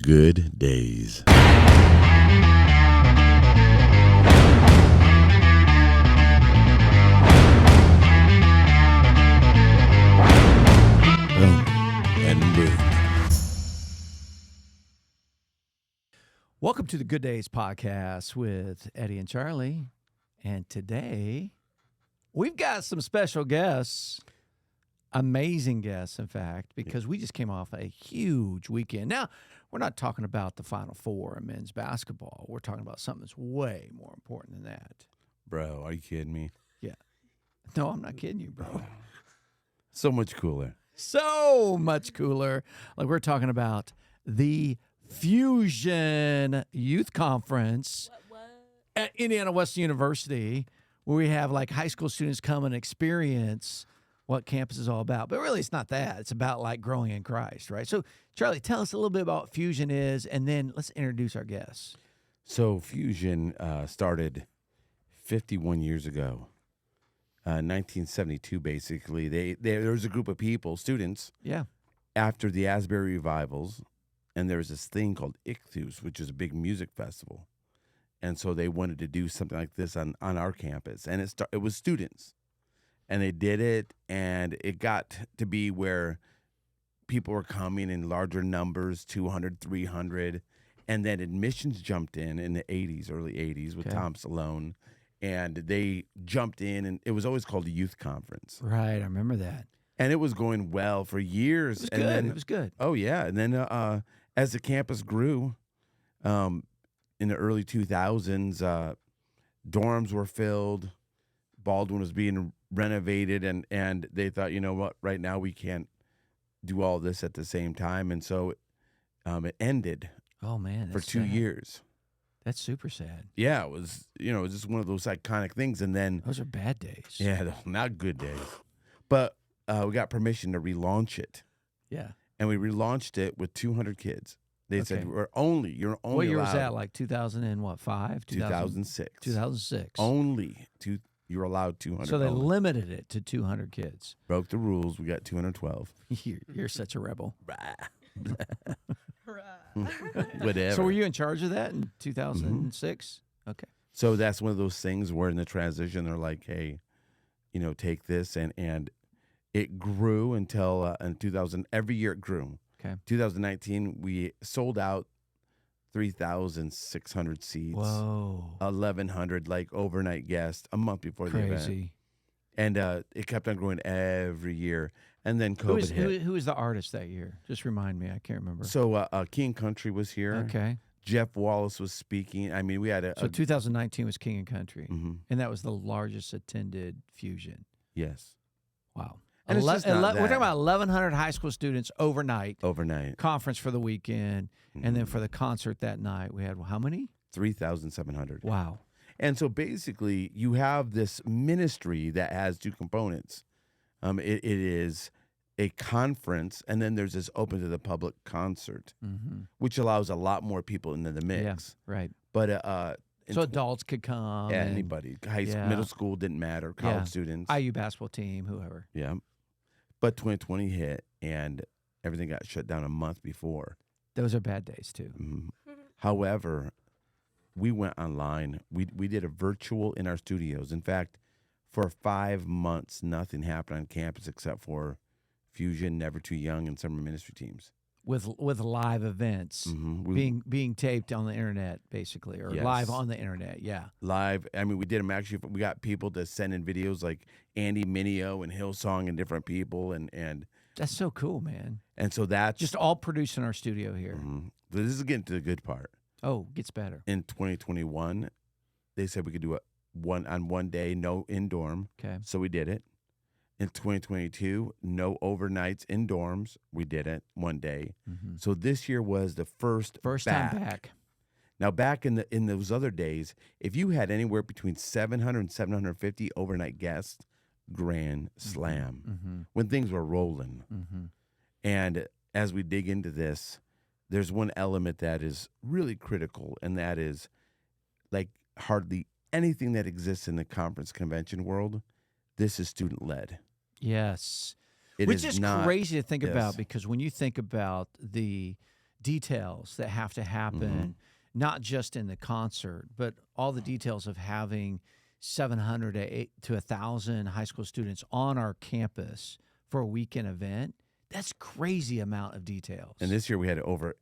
Good days. Boom and boom. Welcome to the Good Days podcast with Eddie and Charlie. And today, we've got some special guests, amazing guests, in fact, because we just came off a huge weekend. Now, we're not talking about the Final Four in men's basketball. We're talking about something that's way more important than that. Bro, are you kidding me? Yeah. No, I'm not kidding you, bro. So much cooler. So much cooler. Like, we're talking about the Fusion Youth Conference at Indiana Wesleyan University, where we have like high school students come and experience what campus is all about. But really, it's not that. It's about like growing in Christ, right? So, Charlie, tell us a little bit about what Fusion is, and then let's introduce our guests. So Fusion started 51 years ago, 1972, basically. There was a group of people, students, Yeah. after the Asbury revivals, and there was this thing called Ichthus, which is a big music festival. And so they wanted to do something like this on our campus, and it was students. And they did it, and it got to be where people were coming in larger numbers, 200, 300. And then admissions jumped in the 80s, early 80s with Okay. Tom Salone. And they jumped in, and it was always called a youth conference. Right. I remember that. And it was going well for years. It was and good. Then, It was good. oh, yeah. And then as the campus grew in the early 2000s, dorms were filled. Baldwin was being renovated, and they thought, you know what, right now we can't do all this at the same time. And so it ended Oh, man. for That's 2 sad. years. That's super sad. Yeah, it was, it was just one of those iconic things. And then, Those are bad days. yeah, not good days. But we got permission to relaunch it. Yeah. And we relaunched it with 200 kids. They said, Okay. you're only What year was allowed. that? Like 2005? 2006. 2006. Only you were allowed 200. So they only. limited it to 200 kids. Broke the rules. We got 212. You're such a rebel. Whatever. So were you in charge of that in 2006? Okay. So that's one of those things where in the transition they're like, hey, take this, and it grew until in 2000. Every year it grew. Okay. 2019 we sold out 3,600 seats. Whoa. 1,100 like overnight guests a month before the event, Crazy. and it kept on growing every year. And then COVID hit. Who was the artist that year? Just remind me. I can't remember. So King Country was here. Okay. Jeff Wallace was speaking. I mean, we had So 2019 was King and Country, Mhm. and that was the largest attended Fusion. Yes, Wow. And it's just not We're talking that. about 1,100 high school students overnight, overnight, conference for the weekend, and then for the concert that night, we had how many? 3,700. Wow. And so basically, you have this ministry that has two components. It is a conference, and then there's this open to the public concert, Mm-hmm. which allows a lot more people into the mix. Yeah, right. But So adults could come. yeah, and anybody, Yeah. middle school didn't matter, college Yeah. students. IU basketball team, whoever. Yeah. But 2020 hit, and everything got shut down a month before. Those are bad days too. Mhm. However, we went online. We did a virtual in our studios. In fact, for 5 months, nothing happened on campus except for Fusion, Never Too Young, and summer ministry teams. With live events being taped on the internet, basically, or Yes. live on the internet. Yeah. Live. I mean, we did them actually. We got people to send in videos like Andy Mineo and Hillsong and different people, and That's so cool, man. so that's Just all produced in our studio here. Mhm. This is getting to the good part. Oh, gets better. In 2021, they said we could do it one day, no in dorm. Okay. So we did it. In 2022, no overnights in dorms. We did it one day. Mhm. So this year was the first Time back. Now back in those other days, if you had anywhere between 700 and 750 overnight guests, grand slam. Mm-hmm. When things were rolling. Mm-hmm. And as we dig into this, there's one element that is really critical, and that is like hardly anything that exists in the conference convention world, this is student-led. Yes. It Which is not, crazy to think yes. about, because when you think about the details that have to happen, not just in the concert, but all the details of having 700 to 1,000 high school students on our campus for a weekend event. That's crazy amount of details. And this year we had over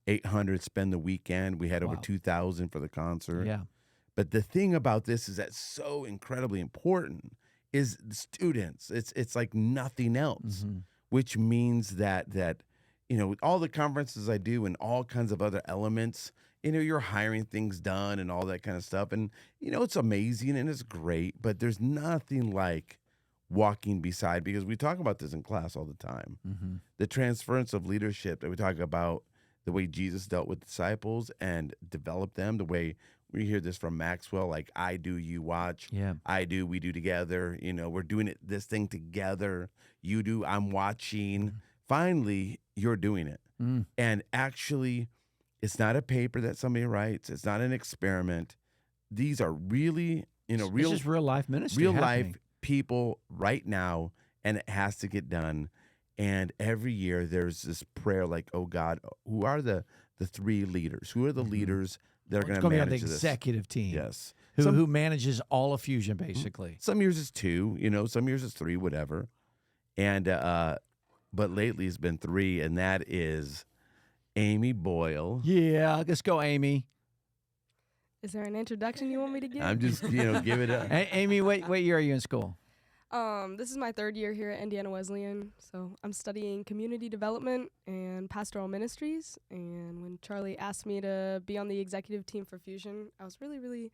800 spend the weekend. We had over 2,000 for the concert. Yeah. But the thing about this is that's so incredibly important is the students. It's like nothing else, which means that with all the conferences I do and all kinds of other elements, you're hiring things done and all that kind of stuff. And, it's amazing and it's great, but there's nothing like walking beside, because we talk about this in class all the time. The transference of leadership that we talk about, the way Jesus dealt with disciples and developed them, the way we hear this from Maxwell, like I do, you watch, I do, we do together. We're doing this thing together. You do, I'm watching. Finally, you're doing it. And actually, it's not a paper that somebody writes. It's not an experiment. These are really, It's just real life ministry. Real life people right now, and it has to get done. And every year there's this prayer like, oh God, who are the three leaders? Who are the leaders that are going to manage be on the this? executive team. Yes. Who manages all of Fusion, basically. Some years it's 2, some years it's 3, whatever. And but lately it's been 3, and that is Amy Boyle. Yeah, let's go, Amy. Is there an introduction you want me to give? I'm just, give it up. Hey, Amy, what year are you in school? This is my 3rd year here at Indiana Wesleyan. So I'm studying community development and pastoral ministries. And when Charlie asked me to be on the executive team for Fusion, I was really, really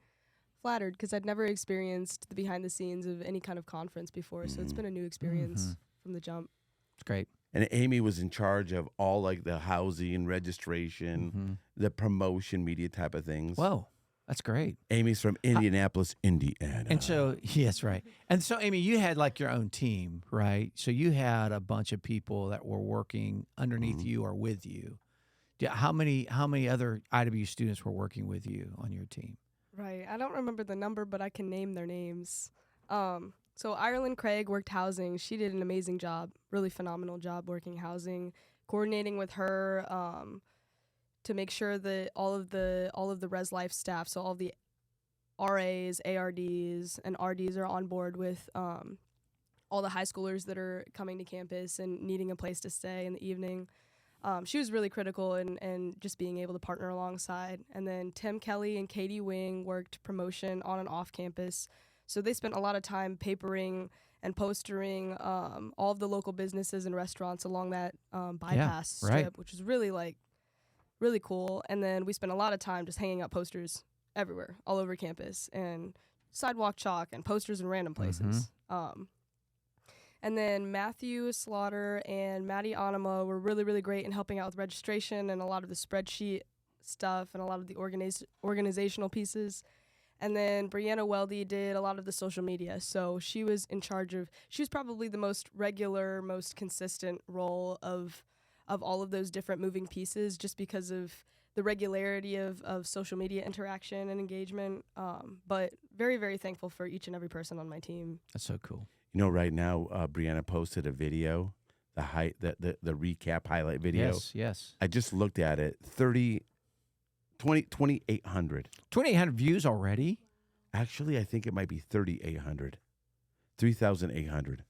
flattered because I'd never experienced the behind the scenes of any kind of conference before. So it's been a new experience from the jump. It's great. And Amy was in charge of all like the housing, registration, the promotion, media type of things. Whoa. That's great. Amy's from Indianapolis, Indiana. And so, yes, right. And so, Amy, you had like your own team, right? So you had a bunch of people that were working underneath you or with you. How many other IW students were working with you on your team? Right. I don't remember the number, but I can name their names. So Ireland Craig worked housing. She did an amazing job, really phenomenal job working housing, coordinating with her to make sure that all of the Res Life staff, so all the RAs, ARDs, and RDs are on board with all the high schoolers that are coming to campus and needing a place to stay in the evening. She was really critical in just being able to partner alongside. And then Tim Kelly and Katie Wing worked promotion on and off campus. So they spent a lot of time papering and postering all of the local businesses and restaurants along that bypass strip, which is really really cool. And then we spent a lot of time just hanging up posters everywhere, all over campus, and sidewalk chalk and posters in random places. And then Matthew Slaughter and Maddie Anima were really, really great in helping out with registration and a lot of the spreadsheet stuff and a lot of the organizational pieces. And then Brianna Weldy did a lot of the social media. So she was in charge of, she was probably the most regular, most consistent role of all of those different moving pieces, just because of the regularity of social media interaction and engagement. But very, very thankful for each and every person on my team. That's so cool. Right now, Brianna posted a video, the recap highlight video. Yes. I just looked at it, 2,800. 2,800 views already? Actually, I think it might be 3,800. 3,800.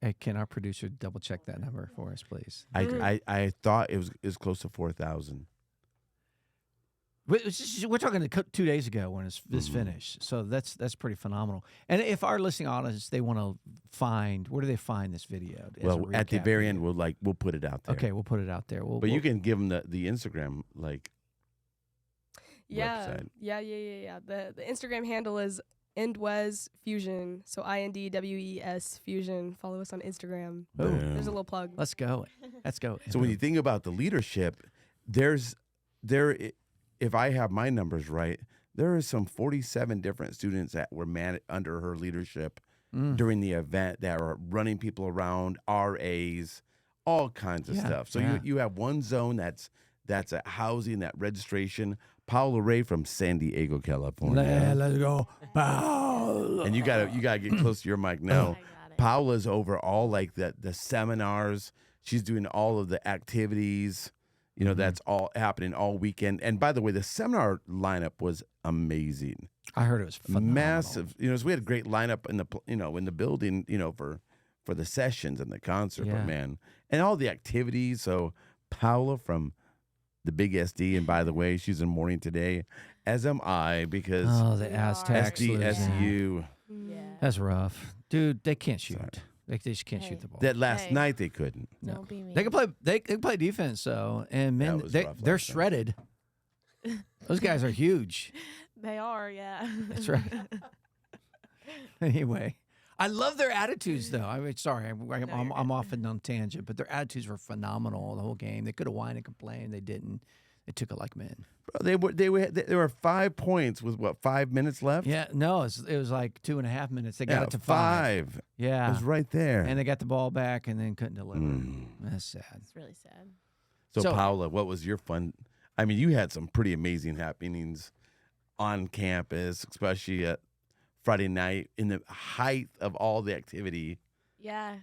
Hey, can our producer double check that number for us, please? I thought it was close to 4,000. We're talking 2 days ago when this finished, so that's pretty phenomenal. And if our listening audience, they want to find, where do they find this video? Well, at the very end, we'll put it out there. Okay, we'll put it out there. But you can give them the Instagram website. Yeah. The Instagram handle is IndWes Fusion, so INDWES Fusion. Follow us on Instagram. There's a little plug. Let's go. So when you think about the leadership, if I have my numbers right, there are some 47 different students that were under her leadership during the event that are running people around, RAs, all kinds of stuff. So you have one zone that's at housing, that registration. Paula Ray from San Diego, California. Let's go, Paula. And you gotta get close to your mic now. Paula's over all like the seminars. She's doing all of the activities. You know, that's all happening all weekend. And by the way, the seminar lineup was amazing. I heard it was phenomenal. Massive. You know, so we had a great lineup in the in the building, for the sessions and the concert, Yeah. but man, and all the activities. So Paula from the Big SD, and by the way, she's in mourning today, as am I, because Oh, the We Aztecs. are. losing. SDSU. Yeah. That's rough, dude. They can't shoot. Sorry. They just can't Hey. shoot the ball. That last Hey. night they couldn't. No. Don't be mean. They can play. They can play defense though, and That man, was they're rough last night. shredded. Those guys are huge. They are, yeah. That's right. Anyway, I love their attitudes though. I mean, sorry, I'm off and on tangent, but their attitudes were phenomenal the whole game. They could have whined and complained. They didn't. They took it like men. Bro, there were 5 points with what, 5 minutes left? Yeah, no, it was like 2.5 minutes. They got Yeah, it to 5. It Yeah, was right there. and they got the ball back and then couldn't deliver. Mm. That's sad. It's really sad. So Paula, what was your fun? I mean, you had some pretty amazing happenings on campus, especially at Friday night in the height of all the activity. Yeah.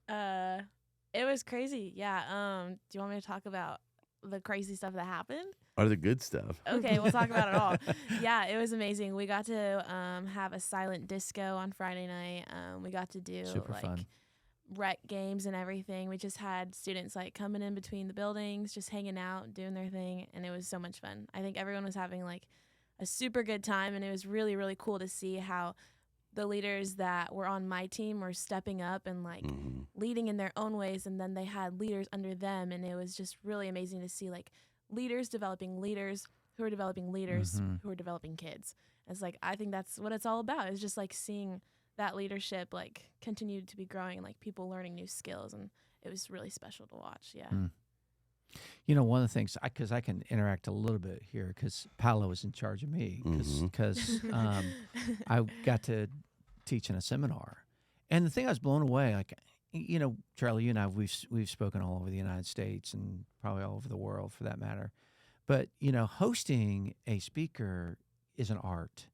It was crazy. Yeah. Do you want me to talk about the crazy stuff that happened? Or the good stuff. Okay, we'll talk about it all. Yeah, it was amazing. We got to have a silent disco on Friday night. We got to do Super fun. rec games and everything. We just had students like coming in between the buildings, just hanging out, doing their thing, and it was so much fun. I think everyone was having like a super good time, and it was really, really cool to see how the leaders that were on my team were stepping up and like Mhm. leading in their own ways, and then they had leaders under them, and it was just really amazing to see like leaders developing leaders who are developing leaders Mhm. who are developing kids. It's like I think that's what it's all about. It's just like seeing that leadership like continue to be growing and like people learning new skills, and it was really special to watch. Yeah. Mm. You know, one of the things, because I can interact a little bit here, because Paolo was in charge of me, because I got to teach in a seminar, and the thing I was blown away, like, you know, Charlie, you and I, we've spoken all over the United States and probably all over the world for that matter, but you know, hosting a speaker is an art.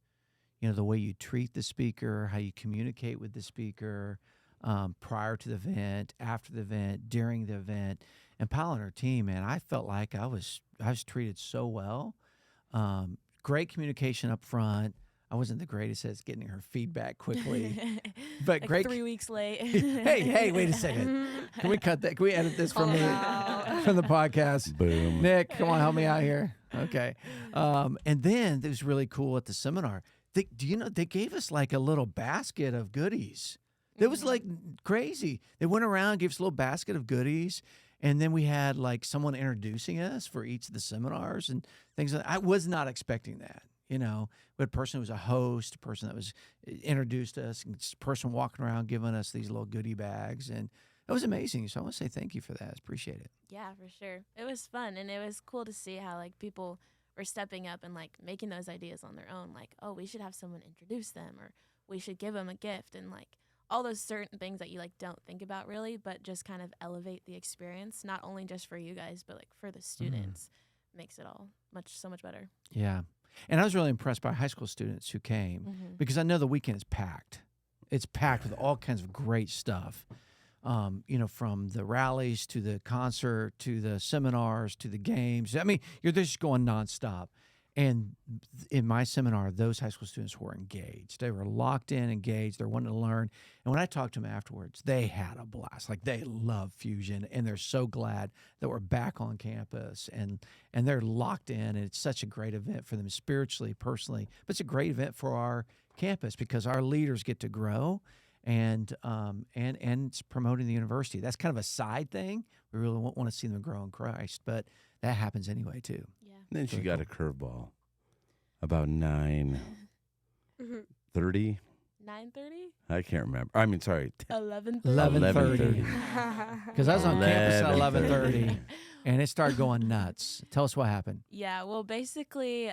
You know, the way you treat the speaker, how you communicate with the speaker, prior to the event, after the event, during the event. And Paula and her team, man, I felt like I was treated so well. Great communication up front. I wasn't the greatest at getting her feedback quickly, but Like great. 3 weeks late. hey, wait a second. Can we cut that? Can we edit this from the podcast? Boom. Nick, come on, help me out here. Okay. And then it was really cool at the seminar. Do you know they gave us like a little basket of goodies? It was like crazy. They went around, gave us a little basket of goodies, and then we had like someone introducing us for each of the seminars and things. I was not expecting that. You know, we had a person who was a host, a person that was introduced us, and this person walking around giving us these little goodie bags, and it was amazing. So I want to say thank you for that. I appreciate it. Yeah, for sure. It was fun, and it was cool to see how like people were stepping up and like making those ideas on their own. Like, oh, we should have someone introduce them, or we should give them a gift, and like all those certain things that you like don't think about really, but just kind of elevate the experience, not only just for you guys, but like for the students. Makes it all so much better. Yeah. And I was really impressed by high school students who came because I know the weekend is packed. It's packed with all kinds of great stuff. You know, from the rallies to the concert to the seminars to the games. I mean, you're just going nonstop. And in my seminar, those high school students were engaged. They were locked in, engaged. They're wanting to learn. And when I talked to them afterwards, they had a blast. Like, they love Fusion, and they're so glad that we're back on campus. And they're locked in, and it's such a great event for them spiritually, personally. But it's a great event for our campus because our leaders get to grow, and it's promoting the university. That's kind of a side thing. We really want to see them grow in Christ, but that happens anyway too. Yeah. And then she Very got a curveball about 9:30. 9:30? I can't remember. I mean, sorry. 11:30? 11:30. Because I was on campus at 11:30, and it started going nuts. Tell us what happened. Yeah, well, basically,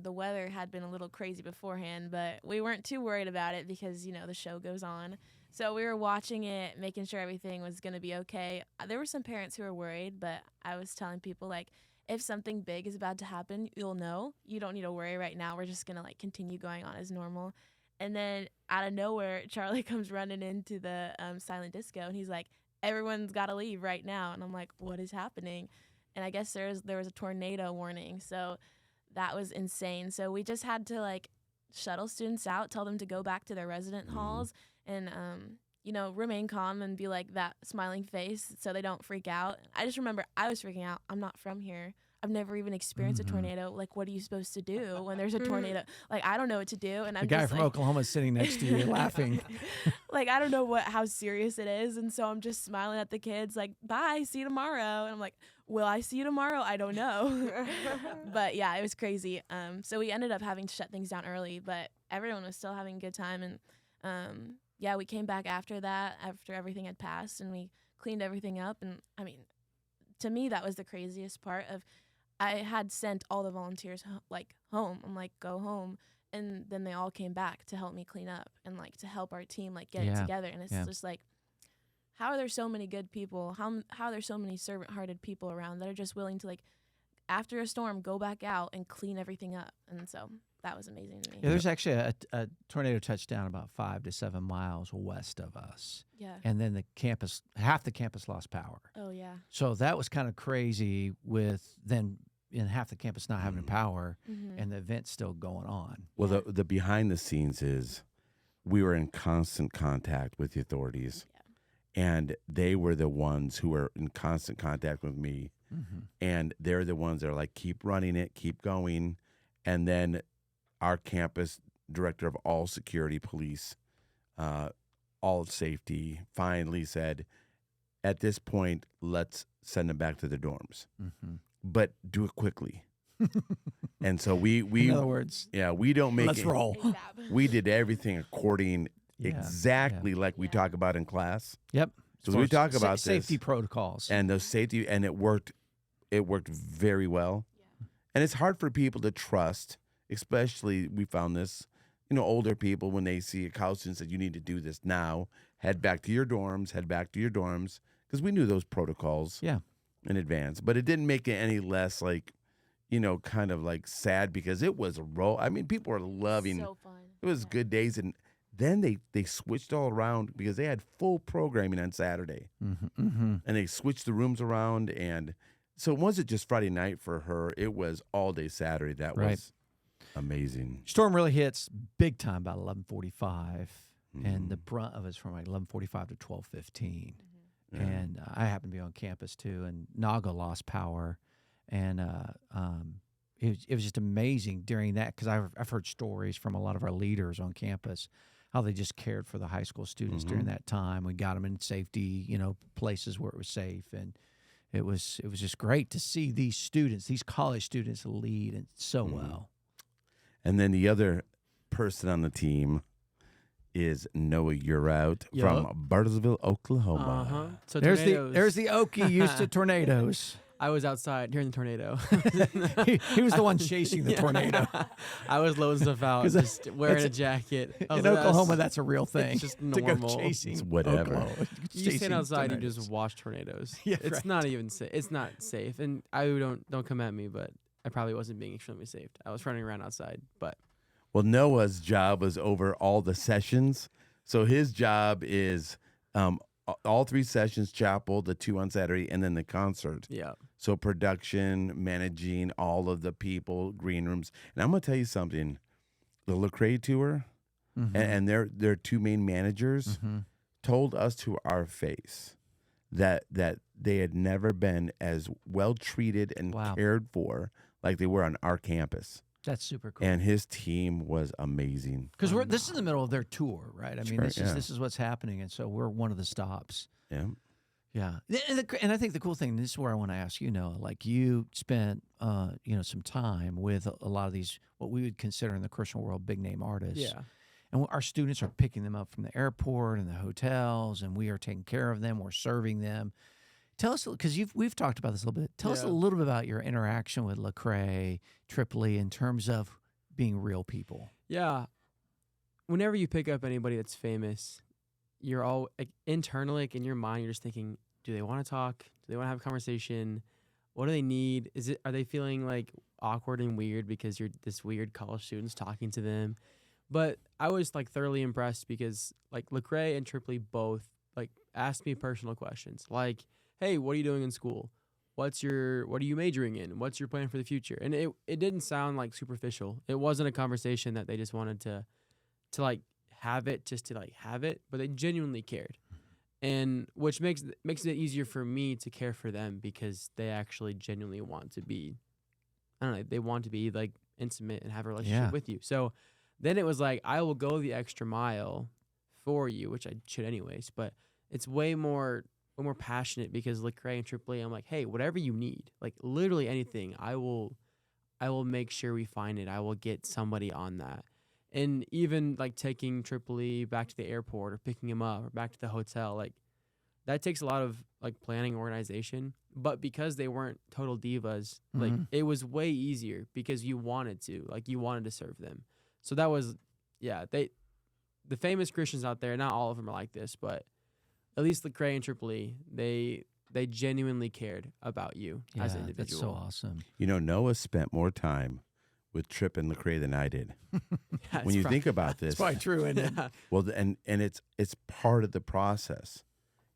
the weather had been a little crazy beforehand, but we weren't too worried about it because, you know, the show goes on. So we were watching it, making sure everything was going to be okay. There were some parents who were worried, but I was telling people, like, if something big is about to happen, you'll know. You don't need to worry right now. We're just going to, like, continue going on as normal. And then out of nowhere, Charlie comes running into the silent disco, and he's like, everyone's got to leave right now. And I'm like, what is happening? and I guess there was a tornado warning, so that was insane. So we just had to like shuttle students out, tell them to go back to their resident halls, and remain calm and be like that smiling face so they don't freak out. I just remember I was freaking out. I'm not from here. I've never even experienced a tornado. Like, what are you supposed to do when there's a tornado? Like, I don't know what to do. And The I'm guy just from like, Oklahoma is sitting next to you laughing. like, I don't know how serious it is. And so I'm just smiling at the kids like, bye, see you tomorrow. And I'm like, will I see you tomorrow? I don't know. But yeah, it was crazy. So we ended up having to shut things down early, but everyone was still having a good time. And yeah, we came back after that, after everything had passed, and we cleaned everything up. And I mean, to me, that was the craziest part of, I had sent all the volunteers home. I'm like, go home. And then they all came back to help me clean up and like to help our team like get it together. And it's just like, how are there so many good people? How are there so many servant-hearted people around that are just willing to like, after a storm, go back out and clean everything up? And so that was amazing to me. Yeah, there's actually a tornado touchdown about 5 to 7 miles west of us. Yeah. And then half the campus lost power. Oh yeah. So that was kind of crazy with then in half the campus not having power and the event still going on. Well, the behind the scenes is we were in constant contact with the authorities, and they were the ones who were in constant contact with me, and they're the ones that are like, keep running it, keep going. And then our campus director of all security, police, all safety, finally said, at this point, let's send them back to their dorms. But do it quickly. And so we in other words, we don't make let's roll. We did everything according exactly like we talk about in class. Yep. So we talk about safety this, protocols and those safety, and it worked very well. And it's hard for people to trust, especially we found this, older people, when they see a college student said, you need to do this now, head back to your dorms, because we knew those protocols. In advance, but it didn't make it any less like, kind of like sad, because it was people were loving. So fun. It was good days, and then they switched all around because they had full programming on Saturday, and they switched the rooms around, and so it wasn't just Friday night for her; it was all day Saturday. That was amazing. Storm really hits big time about 11:45, and the brunt of it's from like 11:45 to 12:15. And I happened to be on campus too, and Naga lost power, and it was just amazing during that, because I've heard stories from a lot of our leaders on campus how they just cared for the high school students during that time. We got them in safety, places where it was safe, and it was just great to see these college students lead and so well. And then the other person on the team is Noah Yearout from Bartlesville, Oklahoma. So there's tornadoes. the Okie used to tornadoes. I was outside during the tornado. he was the one chasing the tornado. I was loading stuff out, just wearing a jacket. In Oklahoma, that's a real thing. It's just to normal. go chasing. It's whatever. Oklahoma. You stand outside, tornadoes. you just watch tornadoes. Yeah, it's right. not even safe. It's not safe, and I don't come at me, but I probably wasn't being extremely safe. I was running around outside, but. Well, Noah's job was over all the sessions. So his job is all 3 sessions, chapel, the 2 on Saturday, and then the concert. Yeah. So production, managing all of the people, green rooms. And I'm going to tell you something. The Lecrae tour and their 2 main managers told us to our face that they had never been as well treated and cared for like they were on our campus. That's super cool. And his team was amazing. Because this is in the middle of their tour, right? I mean, this is what's happening, and so we're one of the stops. Yeah. Yeah. And I think the cool thing, and this is where I want to ask you, Noah, like you spent, some time with a lot of these, what we would consider in the Christian world, big name artists. Yeah. And our students are picking them up from the airport and the hotels, and we are taking care of them. We're serving them. Tell us, because we've talked about this a little bit. Tell us a little bit about your interaction with Lecrae, Tripoli, in terms of being real people. Yeah. Whenever you pick up anybody that's famous, you're all internally, in your mind, you're just thinking, do they want to talk? Do they want to have a conversation? What do they need? Are they feeling like awkward and weird because you're this weird college student's talking to them? But I was like thoroughly impressed because like Lecrae and Tripoli both like asked me personal questions like, hey, what are you doing in school? what are you majoring in? What's your plan for the future? And it didn't sound like superficial. It wasn't a conversation that they just wanted to like have it just to like have it, but they genuinely cared. And which makes it easier for me to care for them because they actually genuinely want to be, I don't know, they want to be like intimate and have a relationship with you. So then it was like, I will go the extra mile for you, which I should anyways, but it's way more passionate because Lecrae and AAA, I'm like, hey, whatever you need, like literally anything, I will make sure we find it. I will get somebody on that. And even like taking AAA back to the airport or picking him up or back to the hotel, like that takes a lot of like planning, organization. But because they weren't total divas, like it was way easier because you wanted to serve them. So that was, the famous Christians out there, not all of them are like this, but at least Lecrae and AAA, they genuinely cared about you as an individual. That's so awesome. You know, Noah spent more time with Tripp and Lecrae than I did. When you think about this, it's probably true, isn't it? Well, and it's part of the process.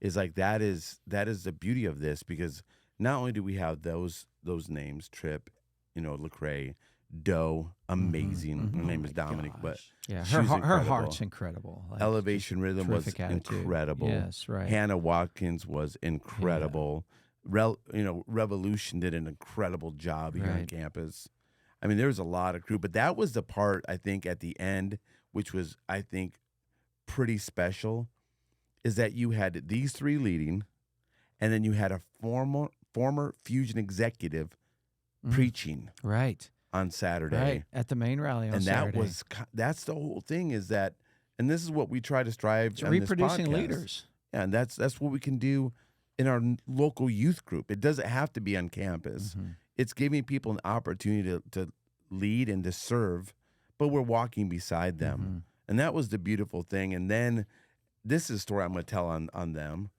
Is like that is the beauty of this because not only do we have those names, Tripp, Lecrae, Doe, amazing. Her name is Dominic, but her heart's incredible. Like, Elevation Rhythm was incredible. Yes, right. Hannah Watkins was incredible. Revolution did an incredible job here on campus. I mean, there was a lot of crew, but that was the part I think at the end, which was I think pretty special, is that you had these three leading, and then you had a former Fusion executive preaching on Saturday at the main rally on Saturday. And that's the whole thing is that, and this is what we try to strive to reproducing leaders. Yeah, and that's what we can do in our local youth group. It doesn't have to be on campus. It's giving people an opportunity to lead and to serve, but we're walking beside them. And that was the beautiful thing. And then this is a story I'm going to tell on them.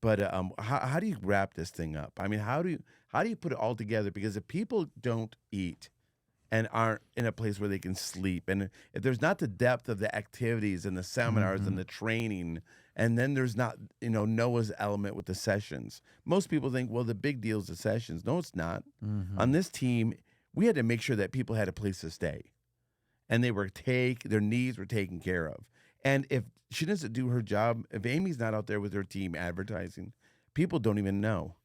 But how do you wrap this thing up? I mean, how do you put it all together? Because if people don't eat and aren't in a place where they can sleep, and if there's not the depth of the activities and the seminars and the training, and then there's not, Noah's element with the sessions. Most people think, well, the big deal is the sessions. No, it's not. On this team, we had to make sure that people had a place to stay, and their needs were taken care of. And if she doesn't do her job, if Amy's not out there with her team advertising, people don't even know.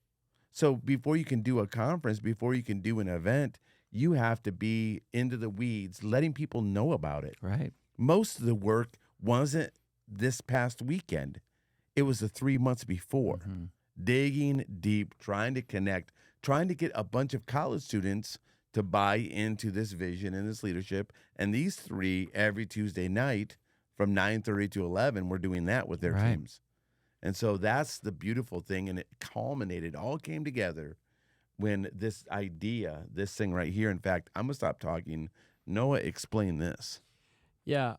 So before you can do a conference, before you can do an event, you have to be into the weeds, letting people know about it. Right. Most of the work wasn't this past weekend. It was the 3 months before. Digging deep, trying to connect, trying to get a bunch of college students to buy into this vision and this leadership. And these three, every Tuesday night from 9:30 to 11, we're doing that with their teams. And so that's the beautiful thing. And it culminated, all came together when this idea, this thing right here, in fact, I'm going to stop talking. Noah, explain this. Yeah.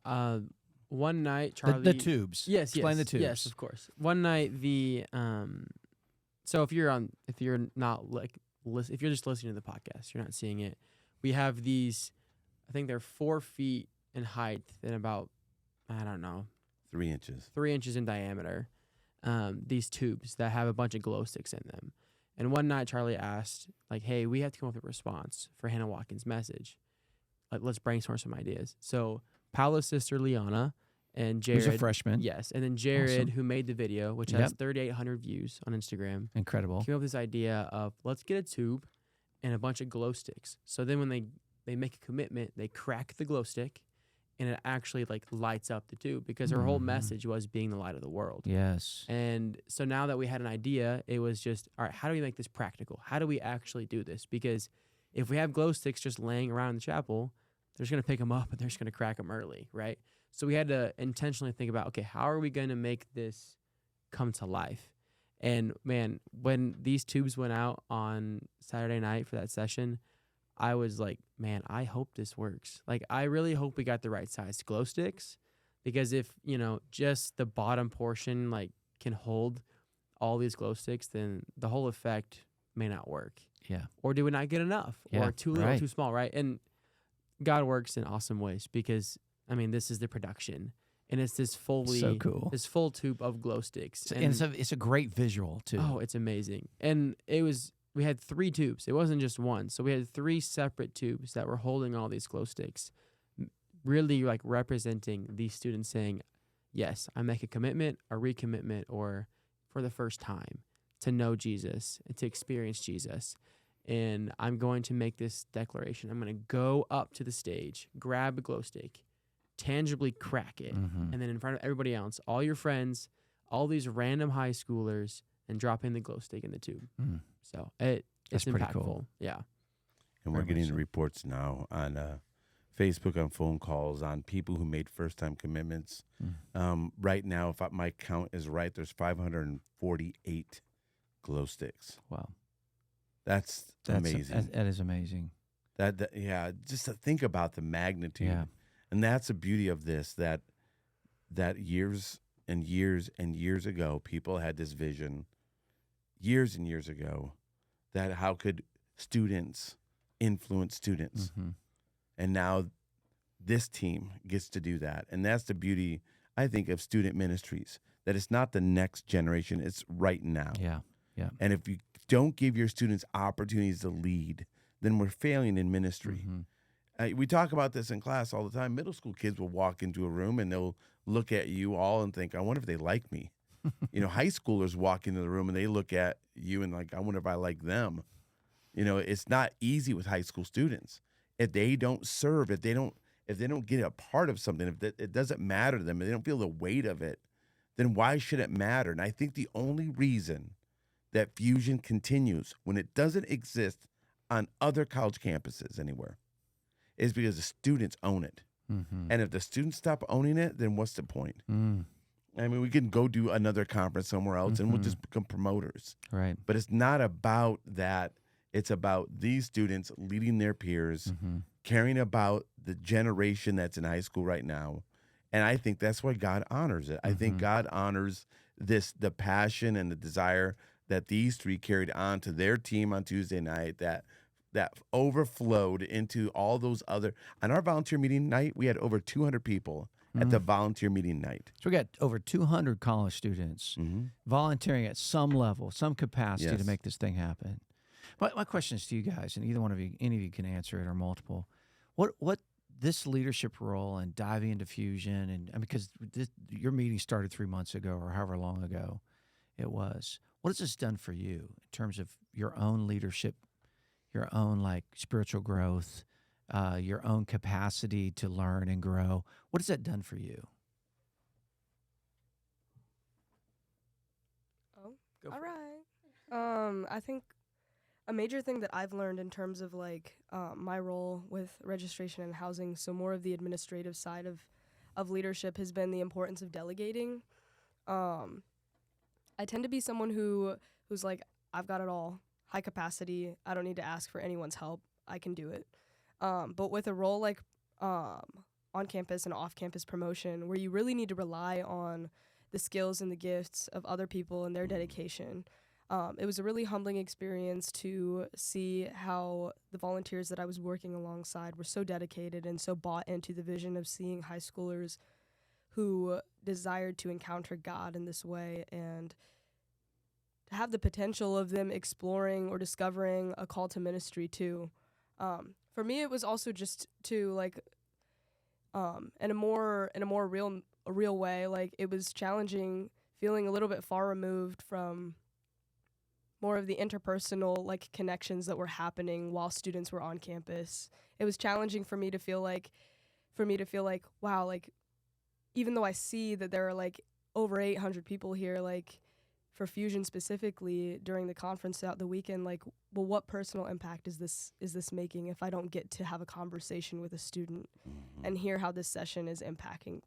One night, Charlie. The tubes. Yes. Explain the tubes. Yes, of course. One night, so if you're just listening to the podcast, you're not seeing it. We have these, I think they're 4 feet in height and about, 3 inches. 3 inches in diameter. These tubes that have a bunch of glow sticks in them. And one night Charlie asked, like, hey, we have to come up with a response for Hannah Watkins' message. Like, let's brainstorm some ideas. So Paolo's sister, Liana, and Jared. Who's a freshman. Yes. And then Jared, Awesome. who made the video, which has 3,800 views on Instagram. Incredible. Came up with this idea of, let's get a tube and a bunch of glow sticks. So then when they make a commitment, they crack the glow stick, and it actually like lights up the tube because her whole message was being the light of the world. Yes. And so now that we had an idea, it was just, all right, how do we make this practical? How do we actually do this? Because if we have glow sticks just laying around in the chapel, they're just going to pick them up and they're just going to crack them early, right? So we had to intentionally think about, okay, how are we going to make this come to life? And man, when these tubes went out on Saturday night for that session, I was like, man, I hope this works. Like, I really hope we got the right size glow sticks, because if, just the bottom portion, like, can hold all these glow sticks, then the whole effect may not work. Yeah. Or do we not get enough? Yeah, or too little, right. too small, right? And God works in awesome ways because, this is the production. And it's this So cool. this full tube of glow sticks. And it's a great visual, too. Oh, it's amazing. And it was we had 3 tubes. It wasn't just one. So we had 3 separate tubes that were holding all these glow sticks, really like representing these students saying, yes, I make a commitment, a recommitment, or for the first time to know Jesus and to experience Jesus. And I'm going to make this declaration. I'm going to go up to the stage, grab a glow stick, tangibly crack it, Mm-hmm. and then in front of everybody else, all your friends, all these random high schoolers, and drop in the glow stick in the tube. Mm. So That's it's pretty impactful. cool. Yeah. And we're Very much getting so. reports now on Facebook, on phone calls, on people who made first-time commitments. Right now, if my count is right, there's 548 glow sticks. Wow. That's amazing. That is amazing. Yeah, just to think about the magnitude. Yeah. And that's the beauty of this, that years and years and years ago, people had this vision, years and years ago, that how could students influence students? Mm-hmm. And now this team gets to do that. And that's the beauty, I think, of student ministries, that it's not the next generation, it's right now. Yeah. Yeah. And if you don't give your students opportunities to lead, then we're failing in ministry. Mm-hmm. We talk about this in class all the time. Middle school kids will walk into a room and they'll look at you all and think, I wonder if they like me. High schoolers walk into the room and they look at you and like, I wonder if I like them. It's not easy with high school students. If they don't serve, if they don't get a part of something, if it doesn't matter to them, if they don't feel the weight of it, then why should it matter? And I think the only reason that Fusion continues when it doesn't exist on other college campuses anywhere is because the students own it. Mm-hmm. And if the students stop owning it, then what's the point? Mm. I mean, we can go do another conference somewhere else and we'll Mhm. just become promoters. Right. But it's not about that. It's about these students leading their peers, Mm-hmm. caring about the generation that's in high school right now. And I think that's why God honors it. I think Mhm. God honors the passion and the desire that these 3 carried on to their team on Tuesday night, that overflowed into all those other. On our volunteer meeting night, we had over 200 people at the volunteer meeting night. So we got over 200 college students Mm-hmm. volunteering at some level, some capacity to Yes. make this thing happen. My question is to you guys, and either one of you, any of you can answer it or multiple. What this leadership role and diving into Fusion, and because your meeting started 3 months ago or however long ago it was, what has this done for you in terms of your own leadership, your own spiritual growth, your own capacity to learn and grow? What has that done for you? Oh, Go all for it. right. I think a major thing that I've learned in terms of my role with registration and housing, so more of the administrative side of leadership, has been the importance of delegating. I tend to be someone who's like, I've got it all, high capacity. I don't need to ask for anyone's help. I can do it. But with a role like on campus and off campus promotion, where you really need to rely on the skills and the gifts of other people and their dedication, it was a really humbling experience to see how the volunteers that I was working alongside were so dedicated and so bought into the vision of seeing high schoolers who desired to encounter God in this way, and to have the potential of them exploring or discovering a call to ministry too. For me, it was also just to in a more real way. It was challenging, feeling a little bit far removed from more of the interpersonal connections that were happening while students were on campus. It was challenging for me to feel like, wow, even though I see that there are over 800 people here, for Fusion specifically during the conference throughout the weekend, well, what personal impact is this making if I don't get to have a conversation with a student and hear how this session is impacting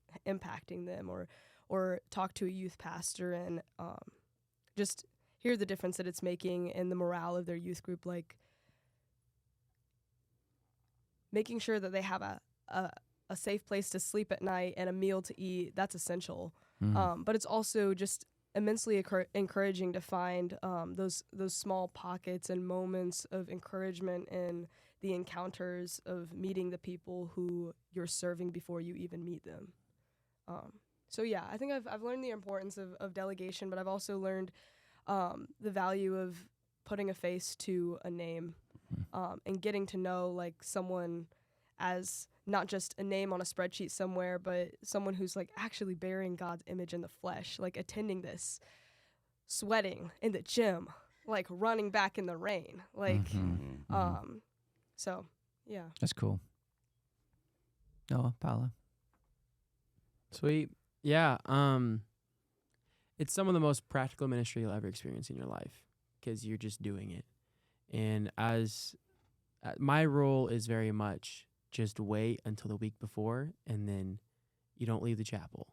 them, or talk to a youth pastor and just hear the difference that it's making in the morale of their youth group, making sure that they have a safe place to sleep at night and a meal to eat. That's essential. But it's also just immensely encouraging to find those small pockets and moments of encouragement in the encounters of meeting the people who you're serving before you even meet them. So yeah, I think I've learned the importance of delegation, but I've also learned the value of putting a face to a name, and getting to know like someone as not just a name on a spreadsheet somewhere, but someone who's like actually bearing God's image in the flesh, like attending this, sweating in the gym, like running back in the rain, like, so yeah. That's cool. Noah, Paula. Sweet. Yeah. It's some of the most practical ministry you'll ever experience in your life because you're just doing it. And as my role is very much just wait until the week before, and then you don't leave the chapel.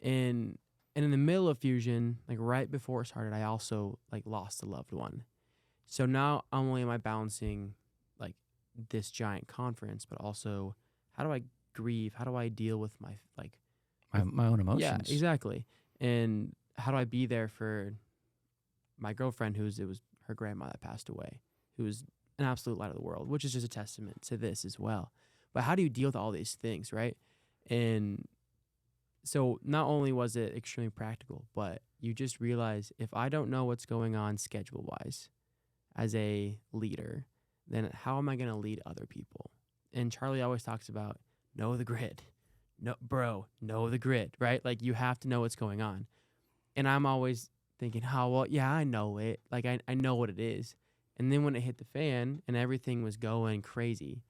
And in the middle of Fusion, like right before it started, I also like lost a loved one. So now not only am I balancing like this giant conference, but also how do I grieve? How do I deal with my my own emotions? Yeah, exactly. And how do I be there for my girlfriend it was her grandma that passed away, who was an absolute light of the world, which is just a testament to this as well. But how do you deal with all these things, right? And so not only was it extremely practical, but you just realize if I don't know what's going on schedule-wise as a leader, then how am I going to lead other people? And Charlie always talks about know the grid. No, bro, know the grid, right? Like you have to know what's going on. And I'm always thinking, oh, well, yeah, I know it. Like I know what it is. And then when it hit the fan and everything was going crazy,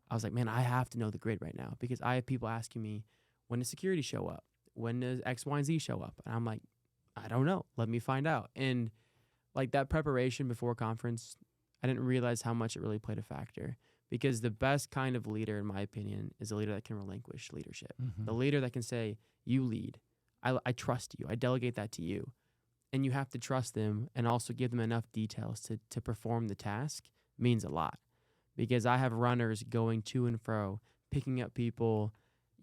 I was like, man, I have to know the grid right now because I have people asking me, when does security show up? When does X, Y, and Z show up? And I'm like, I don't know. Let me find out. And like that preparation before conference, I didn't realize how much it really played a factor because the best kind of leader, in my opinion, is a leader that can relinquish leadership. The leader that can say, you lead. I trust you. I delegate that to you. And you have to trust them and also give them enough details to perform the task means a lot. Because I have runners going to and fro, picking up people,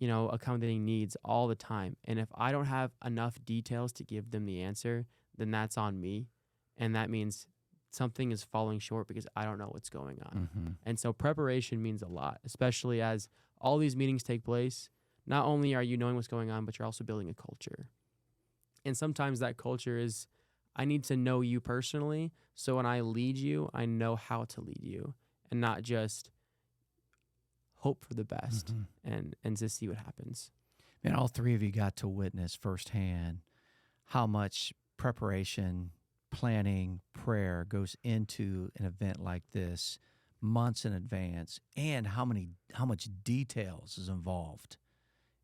accommodating needs all the time. And if I don't have enough details to give them the answer, then that's on me. And that means something is falling short because I don't know what's going on. And so preparation means a lot, especially as all these meetings take place. Not only are you knowing what's going on, but you're also building a culture. And sometimes that culture is, I need to know you personally. So when I lead you, I know how to lead you and not just hope for the best and to see what happens. And all three of you got to witness firsthand how much preparation, planning, prayer goes into an event like this months in advance, and how much details is involved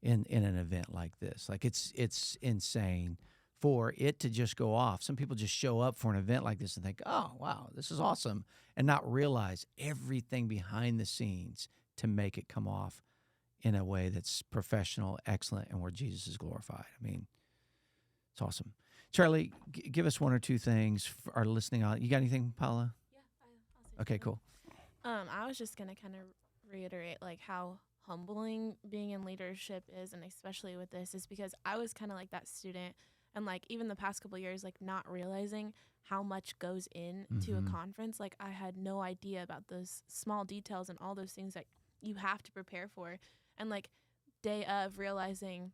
in an event like this. Like it's insane for it to just go off. Some people just show up for an event like this and think, oh, wow, this is awesome, and not realize everything behind the scenes to make it come off in a way that's professional, excellent, and where Jesus is glorified. I mean, it's awesome. Charlie, give us one or two things for our listening audience. You got anything, Paula? Yeah, I'll say Okay, cool. I was just gonna kind of reiterate like how humbling being in leadership is, and especially with this, is because I was kind of like that student, and like even the past couple of years, like not realizing how much goes into a conference. Like I had no idea about those small details and all those things that you have to prepare for, and like day of realizing,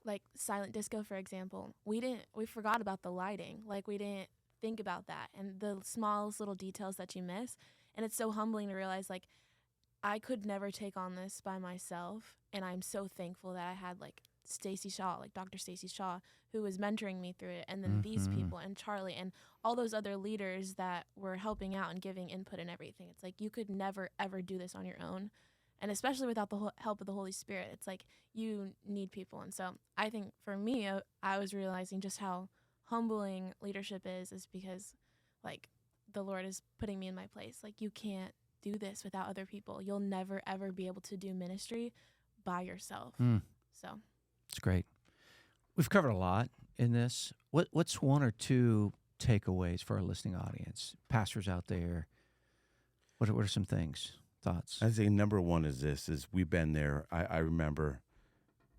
like silent disco, for example, we forgot about the lighting. Like we didn't think about that and the smallest little details that you miss. And it's so humbling to realize like I could never take on this by myself. And I'm so thankful that I had like Stacy Shaw, like Dr. Stacy Shaw, who was mentoring me through it. And then these people and Charlie and all those other leaders that were helping out and giving input and everything. It's like you could never, ever do this on your own. And especially without the help of the Holy Spirit, it's like you need people. And so I think for me, I was realizing just how humbling leadership is because like the Lord is putting me in my place. Like you can't do this without other people. You'll never, ever be able to do ministry by yourself. So it's great. We've covered a lot in this. What's one or two takeaways for our listening audience? Pastors out there, what are some things? Thoughts? I'd say number one is we've been there. I remember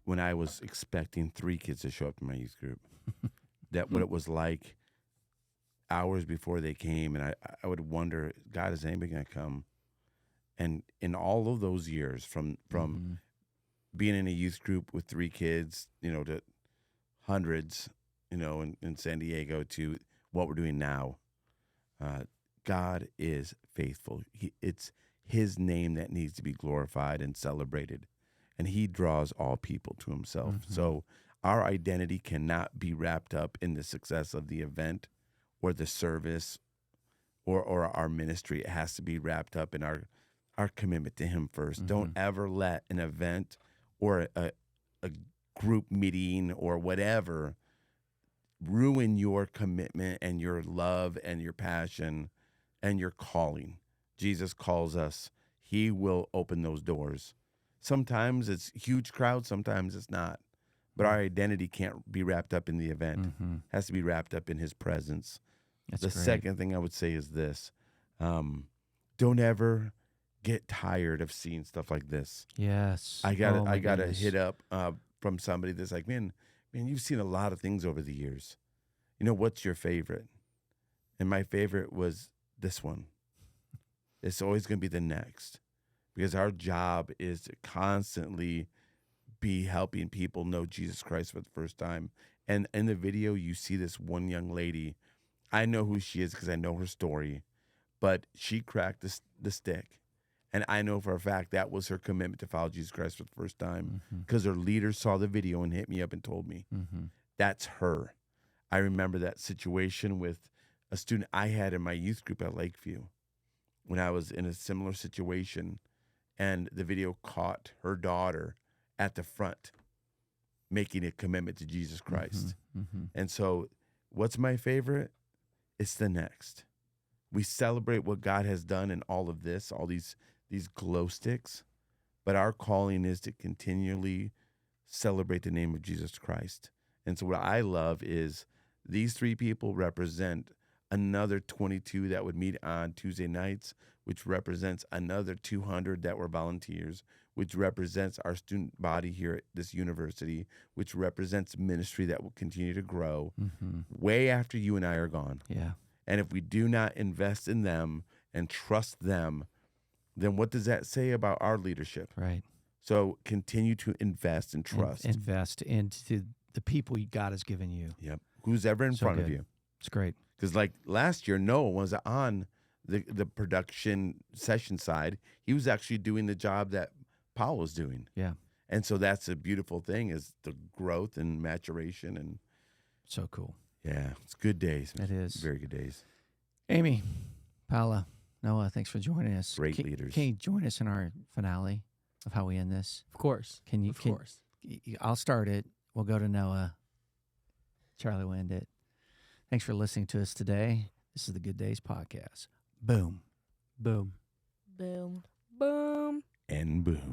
when I was expecting 3 kids to show up in my youth group, that what it was like hours before they came. And I would wonder, God, is anybody going to come? And in all of those years from being in a youth group with 3 kids, to hundreds, in San Diego to what we're doing now, God is faithful. It's his name that needs to be glorified and celebrated. And he draws all people to himself. Mm-hmm. So our identity cannot be wrapped up in the success of the event or the service or our ministry. It has to be wrapped up in our commitment to him first. Mm-hmm. Don't ever let an event or a group meeting or whatever ruin your commitment and your love and your passion and your calling. Jesus calls us. He will open those doors. Sometimes it's huge crowds, sometimes it's not. But our identity can't be wrapped up in the event. Mm-hmm. It has to be wrapped up in his presence. That's The great. second thing I would say is this. Don't ever get tired of seeing stuff like this. Yes. I got Oh, my I got a goodness. hit up from somebody that's like, man, you've seen a lot of things over the years. You know, what's your favorite? And my favorite was this one. It's always going to be the next, because our job is to constantly be helping people know Jesus Christ for the first time. And in the video, you see this one young lady. I know who she is because I know her story, but she cracked the stick. And I know for a fact that was her commitment to follow Jesus Christ for the first time, because her leader saw the video and hit me up and told me. Mm-hmm. That's her. I remember that situation with a student I had in my youth group at Lakeview when I was in a similar situation, and the video caught her daughter at the front making a commitment to Jesus Christ. Mm-hmm. And so what's my favorite? It's the next. We celebrate what God has done in all of this, all these glow sticks, but our calling is to continually celebrate the name of Jesus Christ. And so what I love is these three people represent another 22 that would meet on Tuesday nights, which represents another 200 that were volunteers, which represents our student body here at this university, which represents ministry that will continue to grow way after you and I are gone. Yeah. And if we do not invest in them and trust them, then what does that say about our leadership? Right. So continue to invest and trust. Invest into the people God has given you. Yep. Who's ever in So front of good. you. It's great. Because like last year, Noah was on the production session side. He was actually doing the job that Paul was doing. Yeah. And so that's a beautiful thing, is the growth and maturation. And So cool. yeah, it's good days. It is. Very good days. Amy, Paula, Noah, thanks for joining us. Great leaders. Can you join us in our finale of how we end this? Of course. Can you? Of course. I'll start it. We'll go to Noah. Charlie will end it. Thanks for listening to us today. This is the Good Days Podcast. Boom. Boom. Boom. Boom. And boom.